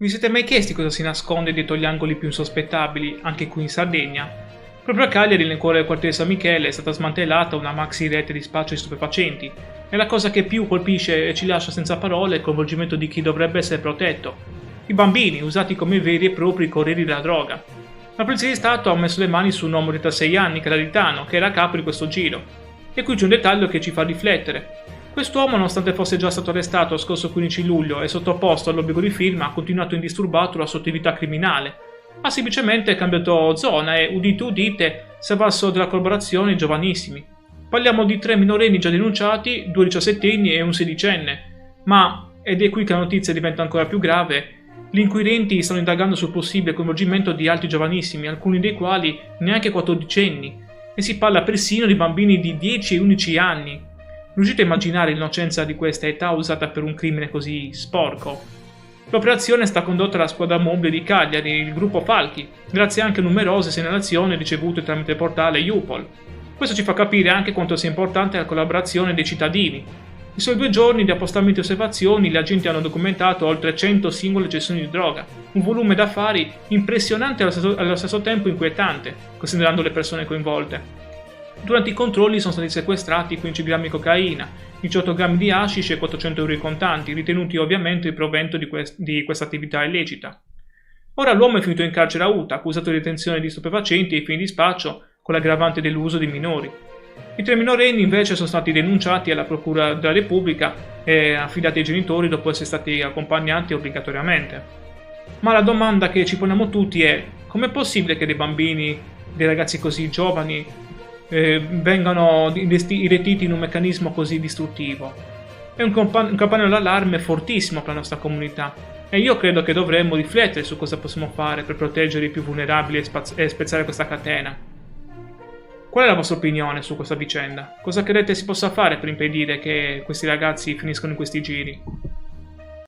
Vi siete mai chiesti cosa si nasconde dietro gli angoli più insospettabili, anche qui in Sardegna? Proprio a Cagliari, nel cuore del quartiere San Michele, è stata smantellata una maxi rete di spaccio di stupefacenti. E la cosa che più colpisce e ci lascia senza parole è il coinvolgimento di chi dovrebbe essere protetto. I bambini, usati come veri e propri corrieri della droga. La Polizia di Stato ha messo le mani su un uomo di 36 anni, calaritano, che era a capo di questo giro. E qui c'è un dettaglio che ci fa riflettere. Quest'uomo, nonostante fosse già stato arrestato lo scorso 15 luglio e sottoposto all'obbligo di firma, ha continuato indisturbato la sua attività criminale. Ha semplicemente cambiato zona e, udite udite, si è avvalso della collaborazione di giovanissimi. Parliamo di 3 minorenni già denunciati, 2 diciassettenni e un sedicenne. Ma, ed è qui che la notizia diventa ancora più grave, gli inquirenti stanno indagando sul possibile coinvolgimento di altri giovanissimi, alcuni dei quali neanche 14enni, e si parla persino di bambini di 10 e 11 anni. Riuscite a immaginare l'innocenza di questa età usata per un crimine così sporco? L'operazione sta condotta dalla squadra mobile di Cagliari, il gruppo Falchi, grazie anche a numerose segnalazioni ricevute tramite il portale Jupol. Questo ci fa capire anche quanto sia importante la collaborazione dei cittadini. In soli 2 giorni di appostamenti e osservazioni, gli agenti hanno documentato oltre 100 singole gestioni di droga, un volume d'affari impressionante e allo stesso tempo inquietante, considerando le persone coinvolte. Durante i controlli sono stati sequestrati 15 grammi di cocaina, 18 grammi di hashish e 400 euro in contanti, ritenuti ovviamente il provento di questa attività illecita. Ora l'uomo è finito in carcere a Uta, accusato di detenzione di stupefacenti ai fini di spaccio con l'aggravante dell'uso di minori. I 3 minorenni invece sono stati denunciati alla Procura della Repubblica e affidati ai genitori dopo essere stati accompagnati obbligatoriamente. Ma la domanda che ci poniamo tutti è: com'è possibile che dei bambini, dei ragazzi così giovani, vengano irretiti in un meccanismo così distruttivo? È un campanello d'allarme fortissimo per la nostra comunità e io credo che dovremmo riflettere su cosa possiamo fare per proteggere i più vulnerabili e spezzare questa catena. Qual è la vostra opinione su questa vicenda? Cosa credete si possa fare per impedire che questi ragazzi finiscano in questi giri?